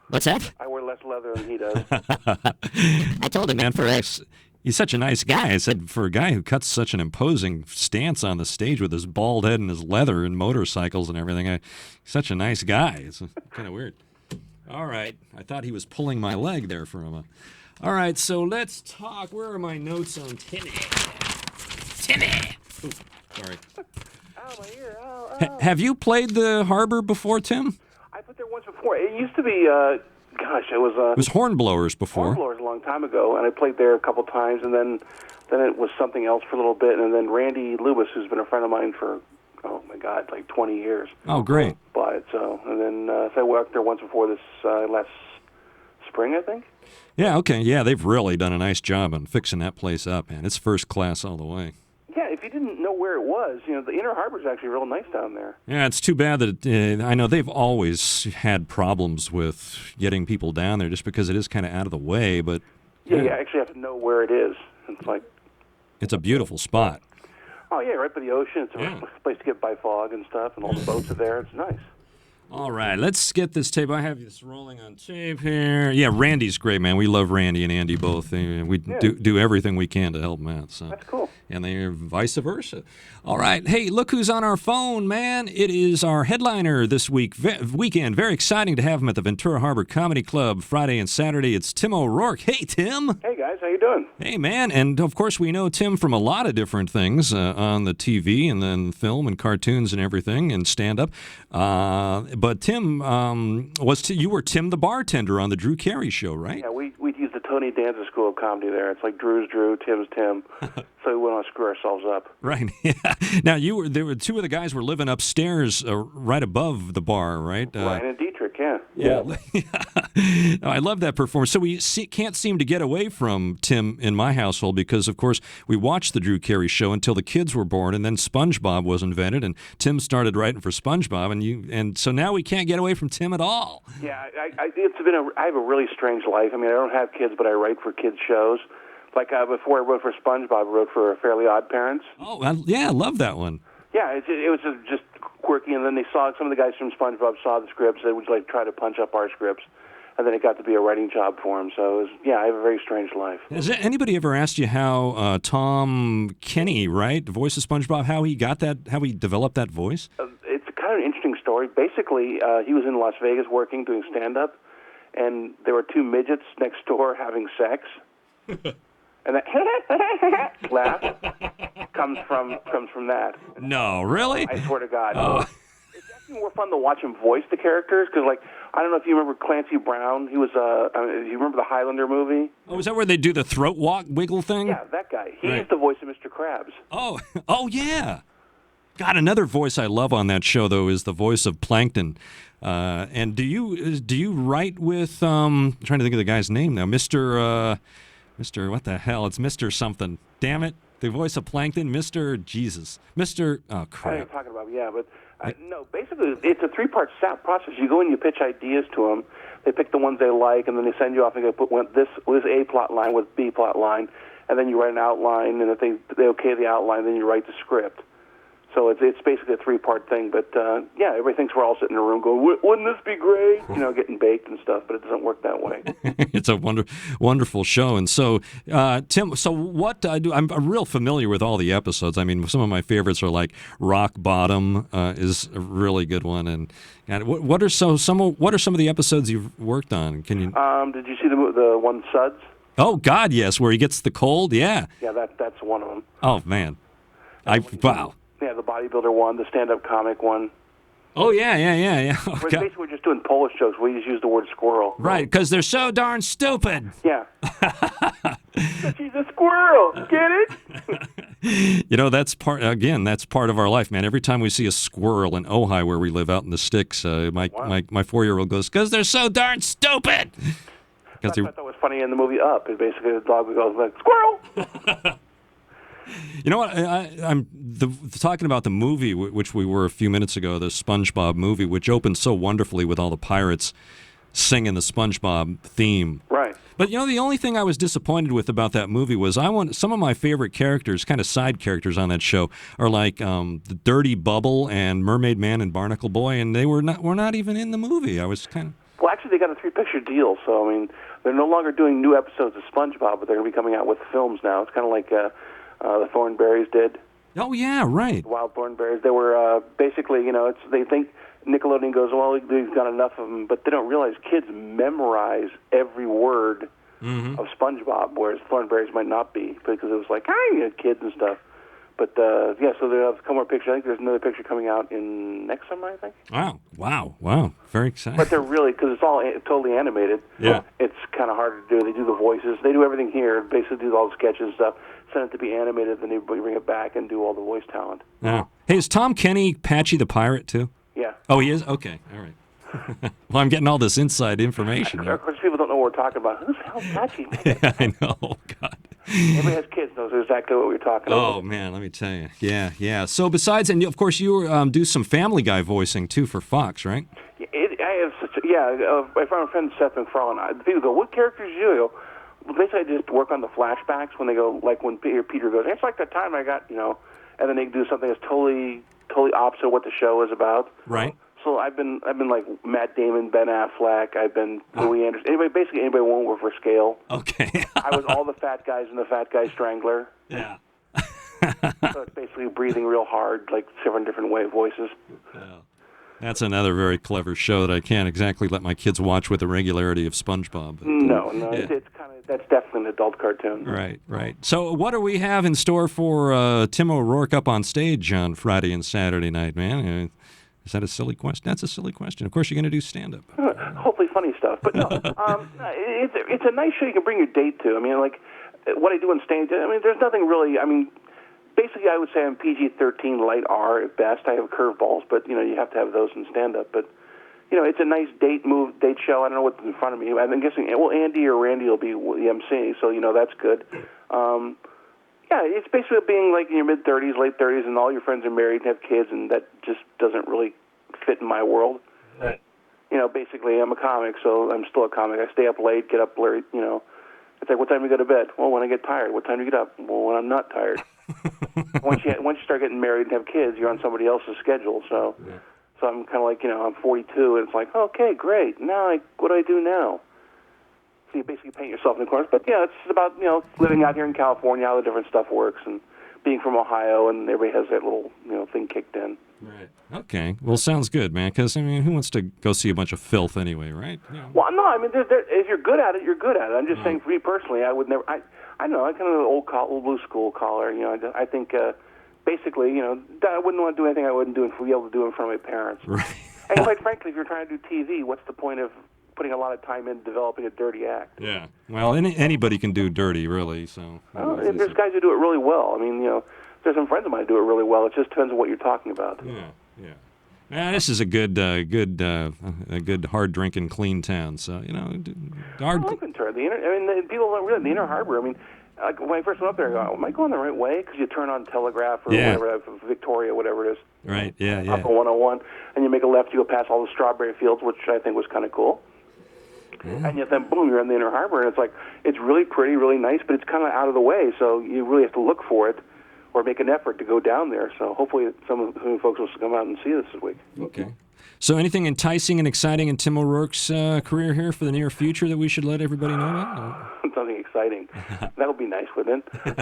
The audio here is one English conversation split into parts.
What's that? I wear less leather than he does. I told him, man, he's such a nice guy. I said, for a guy who cuts such an imposing stance on the stage with his bald head and his leather and motorcycles and everything, he's such a nice guy. It's kind of weird. All right. I thought he was pulling my leg there for a moment. All right, so let's talk. Where are my notes on Timmy? Timmy! Ooh, sorry. Ow, my ear. Ow. Have you played the Harbor before, Tim? I put there once before. It used to be, it was... It was Hornblowers before. Hornblowers a long time ago, and I played there a couple times, and then it was something else for a little bit, and then Randy Lubis, who's been a friend of mine for, oh my God, like 20 years. Oh, great. Bought it, and then so I worked there once before this last spring, I think. Yeah, okay. Yeah, they've really done a nice job on fixing that place up, man. It's first class all the way. Yeah, if you didn't know where it was, the Inner Harbor's actually real nice down there. Yeah, it's too bad that I know they've always had problems with getting people down there just because it is kind of out of the way, but... Yeah, you actually have to know where it is. It's like... It's a beautiful spot. Oh, yeah, right by the ocean. It's a place to get by fog and stuff, and all the boats are there. It's nice. All right, let's get this tape. I have this rolling on tape here. Yeah, Randy's great, man. We love Randy and Andy both. We do everything we can to help them out. So. That's cool. And they're vice versa. All right, hey, look who's on our phone, man. It is our headliner this weekend. Very exciting to have him at the Ventura Harbor Comedy Club Friday and Saturday. It's Tim O'Rourke. Hey, Tim. Hey, guys. How you doing? Hey, man. And, of course, we know Tim from a lot of different things on the TV and then film and cartoons and everything and stand-up. But Tim, you were Tim the bartender on the Drew Carey Show, right? Yeah, we'd use the Tony Danza School of Comedy there. It's like Drew's Drew, Tim's Tim, so we wouldn't want to screw ourselves up. Right. Yeah. Now, there were two of the guys were living upstairs right above the bar, right? Ryan and Dietrich, yeah. Yeah. I love that performance. So we can't seem to get away from Tim in my household because, of course, we watched the Drew Carey Show until the kids were born, and then SpongeBob was invented, and Tim started writing for SpongeBob, and so now we can't get away from Tim at all. Yeah, I have a really strange life. I mean, I don't have kids, but I write for kids' shows. Like before I wrote for SpongeBob, I wrote for Fairly Odd Parents. Oh, yeah, I love that one. Yeah, it was just quirky, and then some of the guys from SpongeBob saw the scripts. They would try to punch up our scripts, and then it got to be a writing job for them. So I have a very strange life. Has anybody ever asked you how Tom Kenney, right, the voice of SpongeBob, how he developed that voice? It's kind of an interesting story. Basically, he was in Las Vegas working, doing stand-up, and there were two midgets next door having sex. And that laugh comes from that. No, really? I swear to God. Oh. It's actually more fun to watch him voice the characters because, I don't know if you remember Clancy Brown. He was you remember the Highlander movie? Oh, is that where they do the throat wiggle thing? Yeah, that guy. He's the voice of Mr. Krabs. Oh yeah. God, another voice I love on that show though is the voice of Plankton. And do you write with? I'm trying to think of the guy's name now, Mr. What the hell? It's Mr. something. Damn it. The voice of Plankton, Mr. Jesus. Mr. Oh, crap. I know what you're talking about, yeah. But, no, basically, it's a three-part process. You go in, you pitch ideas to them. They pick the ones they like, and then they send you off and go put this A plot line with B plot line, and then you write an outline, and if they okay the outline, then you write the script. So it's basically a three-part thing. But, everybody thinks we're all sitting in a room going, wouldn't this be great? Getting baked and stuff, but it doesn't work that way. It's a wonderful show. And so, Tim, so what I do, I'm real familiar with all the episodes. I mean, some of my favorites are like Rock Bottom is a really good one. And what are some of the episodes you've worked on? Can you? Did you see the one Suds? Oh, God, yes, where he gets the cold, yeah. Yeah, that's one of them. Oh, man. Wow. Yeah, the bodybuilder one, the stand-up comic one. Oh, yeah. Oh, basically, we're just doing Polish jokes. We just use the word squirrel. Right, because they're so darn stupid. Yeah. But she's a squirrel. Get it? That's part of our life, man. Every time we see a squirrel in Ojai, where we live out in the sticks, my 4-year-old goes, because they're so darn stupid. I thought that was funny in the movie Up. It basically, the dog goes like, squirrel! You know what? I'm talking about the movie, which we were a few minutes ago, the SpongeBob movie, which opened so wonderfully with all the pirates singing the SpongeBob theme. Right. But, the only thing I was disappointed with about that movie was some of my favorite characters, kind of side characters on that show, are like the Dirty Bubble and Mermaid Man and Barnacle Boy, and they were not even in the movie. I was kind of... Well, actually, they got a 3-picture deal, so, I mean, they're no longer doing new episodes of SpongeBob, but they're going to be coming out with films now. It's kind of like the Thornberrys did. Oh, yeah, right. The Wild Thornberrys. They were basically, they think Nickelodeon goes, well, we've got enough of them, but they don't realize kids memorize every word of SpongeBob, whereas Thornberrys might not be, because it was like, hi, kids and stuff. But, so they have a couple more pictures. I think there's another picture coming out in next summer, I think. Wow. Very exciting. But they're really, because it's all totally animated. Yeah. It's kind of hard to do. They do the voices. They do everything here, basically do all the sketches and stuff, send it to be animated, then they bring it back and do all the voice talent. Yeah. Hey, is Tom Kenney Patchy the Pirate, too? Yeah. Oh, he is? Okay, all right. Well, I'm getting all this inside information. Of course, people don't know what we're talking about. Who's the hell Patchy? Yeah, I know. God. Everybody has kids knows exactly what we're talking about. Oh, man, let me tell you. Yeah. So besides, and of course, you do some Family Guy voicing, too, for Fox, right? I have such my friend Seth MacFarlane, people go, what characters do you do? I go, well, basically, I just work on the flashbacks when they go, like when Peter goes, it's like the time I got, and then they do something that's totally opposite of what the show is about. Right. So I've been like Matt Damon, Ben Affleck. I've been Louis Anderson. Anybody who won't work for scale. Okay. I was all the fat guys in the Fat Guy Strangler. Yeah. So it's basically breathing real hard, like 7 different voices. Yeah. That's another very clever show that I can't exactly let my kids watch with the regularity of SpongeBob. But, no, yeah. That's definitely an adult cartoon. Right. So what do we have in store for Tim O'Rourke up on stage on Friday and Saturday night, man? Is that a silly question? That's a silly question. Of course, you're going to do stand-up. Hopefully funny stuff. But no, it's a nice show you can bring your date to. I mean, like, what I do on stage, I mean, there's nothing really, basically I would say I'm PG-13, light R at best. I have curveballs, but, you have to have those in stand-up. But, it's a nice date show. I don't know what's in front of me. I'm guessing, Andy or Randy will be the MC, so, that's good. It's basically being like in your mid-30s, late 30s, and all your friends are married and have kids, and that just doesn't really fit in my world. Right. Basically, I'm a comic, so I'm still a comic. I stay up late, get up late, It's like, what time do you go to bed? Well, when I get tired. What time do you get up? Well, when I'm not tired. Once you start getting married and have kids, you're on somebody else's schedule, so... Yeah. So I'm kind of like, I'm 42, and it's like, okay, great. Now, what do I do now? So you basically paint yourself in the corner. But, it's about, living out here in California, how the different stuff works, and being from Ohio, and everybody has that little, thing kicked in. Right. Okay. Well, sounds good, man, because, who wants to go see a bunch of filth anyway, right? Well, no, if you're good at it, you're good at it. I'm just saying, for me personally, I would never, I know, I'm kind of an old blue school caller, I think... basically, I wouldn't want to do anything I wouldn't be able to do in front of my parents. Right. And quite frankly, if you're trying to do TV, what's the point of putting a lot of time in developing a dirty act? Yeah. Well, anybody can do dirty, really. So. Well, there's guys who do it really well. There's some friends of mine who do it really well. It just depends on what you're talking about. Yeah. This is a good hard drinking, clean town. So hard. I like Ventura. People don't realize the Inner Harbor. Like when I first went up there, I go, am I going the right way? Because you turn on Telegraph or whatever, Victoria, whatever it is. Right, yeah. Up on 101, and you make a left, you go past all the strawberry fields, which I think was kind of cool. Yeah. And yet then, boom, you're in the Inner Harbor, and it's like, it's really pretty, really nice, but it's kind of out of the way, so you really have to look for it or make an effort to go down there. So hopefully some folks will come out and see this week. Okay. So anything enticing and exciting in Tim O'Rourke's career here for the near future that we should let everybody know about? Something exciting. That'll be nice, wouldn't it?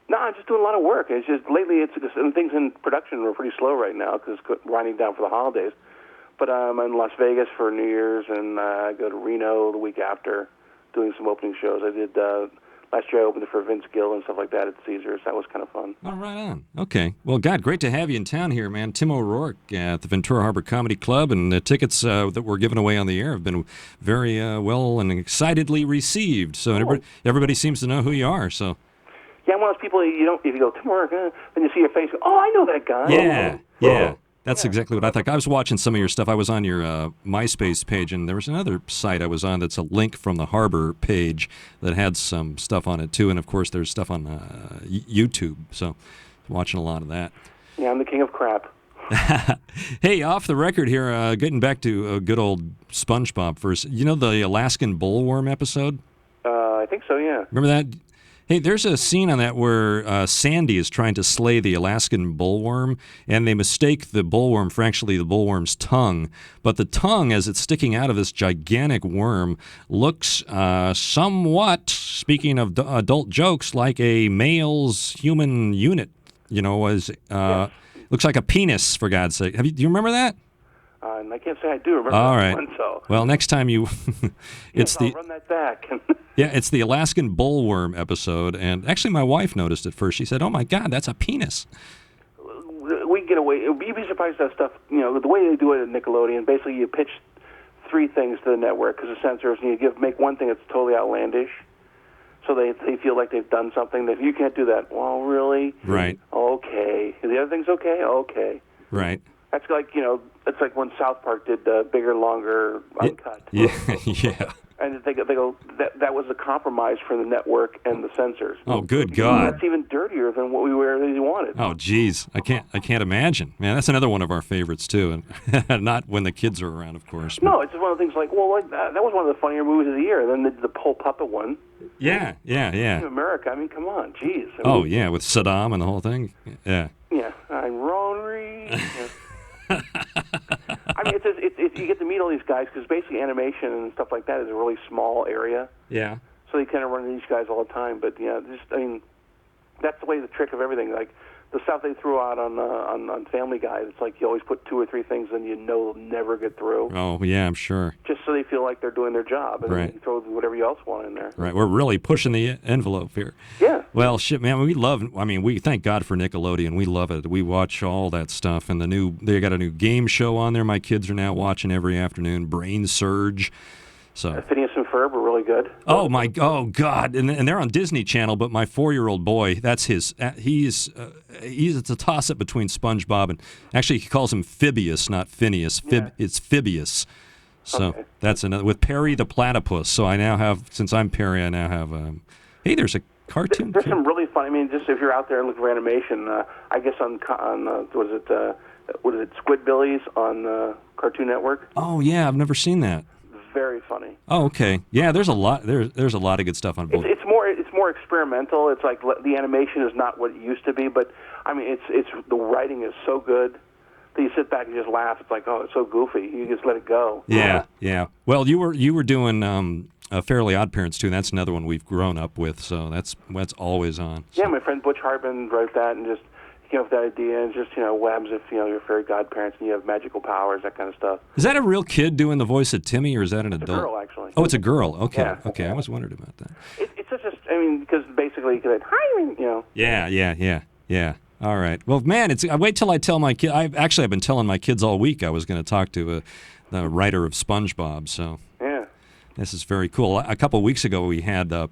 No, I'm just doing a lot of work. It's just lately, things in production are pretty slow right now because it's winding down for the holidays. But I'm in Las Vegas for New Year's, and I go to Reno the week after doing some opening shows. I did last year. I opened it for Vince Gill and stuff like that at Caesars. That was kind of fun. Oh, right on. Okay. Well, God, great to have you in town here, man. Tim O'Rourke at the Ventura Harbor Comedy Club, and the tickets that were given away on the air have been very well and excitedly received. So everybody seems to know who you are. So. Yeah, I'm one of those people, if you go, Tim O'Rourke, then you see your face, oh, I know that guy. Yeah. That's exactly what I thought. I was watching some of your stuff. I was on your MySpace page, and there was another site I was on that's a link from the Harbor page that had some stuff on it, too. And, of course, there's stuff on YouTube, so watching a lot of that. Yeah, I'm the king of crap. Hey, off the record here, getting back to good old SpongeBob first. You know the Alaskan bullworm episode? I think so, yeah. Remember that? Hey, there's a scene on that where Sandy is trying to slay the Alaskan bullworm, and they mistake the bullworm for actually the bullworm's tongue. But the tongue, as it's sticking out of this gigantic worm, looks somewhat, speaking of adult jokes, like a male's human unit. Looks like a penis, for God's sake. Do you remember that? And I can't say I do remember All that right. one. So. Well, next time you, I'll run that back. Yeah, it's the Alaskan bullworm episode, and actually my wife noticed it first. She said, "Oh my God, that's a penis." We can get away. You'd be surprised at that stuff. The way they do it at Nickelodeon. Basically, you pitch 3 things to the network because of censors, and you make one thing that's totally outlandish. So they feel like they've done something. That you can't do that. Well, really? Right. Okay. The other thing's okay. Okay. Right. That's like it's like when South Park did Bigger, Longer, Uncut. Yeah. Yeah. And they go that was a compromise for the network and the censors. Oh, good God! That's even dirtier than what we really wanted. Oh, geez, I can't imagine. Man, that's another one of our favorites too, and not when the kids are around, of course. No, it's one of the things like, that was one of the funnier movies of the year. And then the whole puppet one. Yeah. In America, I mean, come on, geez. Yeah, with Saddam and the whole thing. Yeah. Yeah, I'm Ronry. I mean, it's you get to meet all these guys because basically animation and stuff like that is a really small area. Yeah. So you kind of run into these guys all the time. But that's the way the trick of everything. Like the stuff they threw out on Family Guy. It's like you always put 2 or 3 things and they'll never get through. Oh yeah, I'm sure. Just so they feel like they're doing their job, and right. then you throw whatever you else want in there. Right, we're really pushing the envelope here. Yeah. Well, shit, man, we thank God for Nickelodeon. We love it. We watch all that stuff, and they got a new game show on there. My kids are now watching every afternoon. Brain Surge. So Phineas and Ferb were really good. Oh God, and they're on Disney Channel. But my 4-year-old boy, that's his. It's a toss-up between SpongeBob and actually he calls him Phibius, not Phineas. It's Phibius. So that's another with Perry the Platypus. So I now have, since I'm Perry, I now have. Hey, there's a cartoon. There's some really funny. I mean, just if you're out there and looking for animation, I guess on what is it Squidbillies on Cartoon Network? Oh yeah, I've never seen that. Very funny. Oh, okay. Yeah, there's a lot. There's a lot of good stuff on both. It's more experimental. It's like the animation is not what it used to be, but I mean, it's the writing is so good that you sit back and just laugh. It's like, oh, it's so goofy. You just let it go. Yeah. Well, you were doing Fairly Odd Parents too, and that's another one we've grown up with. So that's always on. So. Yeah, my friend Butch Hartman wrote that and just came up with that idea, and just what happens if you're fairy godparents and you have magical powers, that kind of stuff. Is that a real kid doing the voice of Timmy, or is that an adult? It's a girl, actually. Oh, it's a girl. Okay, yeah. Okay. I always wondered about that. It's just because basically, hi, Yeah. All right. Well, man, I wait till I tell my kid. I've been telling my kids all week I was going to talk to the writer of SpongeBob. So yeah, this is very cool. A couple of weeks ago, we had the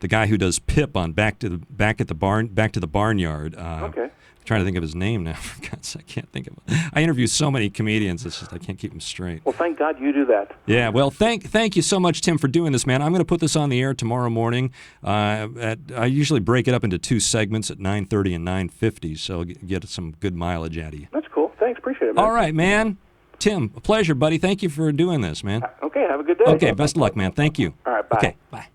guy who does Pip on Back to the Barnyard. Okay. I'm trying to think of his name now. For God's sake, I can't think of it. I interview so many comedians. It's just I can't keep them straight. Well, thank God you do that. Yeah. Well, thank you so much, Tim, for doing this, man. I'm going to put this on the air tomorrow morning. I usually break it up into 2 segments at 9:30 and 9:50, so I'll get some good mileage out of you. That's cool. Thanks. Appreciate it, man. All right, man. Tim, a pleasure, buddy. Thank you for doing this, man. Okay. Have a good day. Okay. Best of luck, man. Thank you. All right. Bye. Okay. Bye.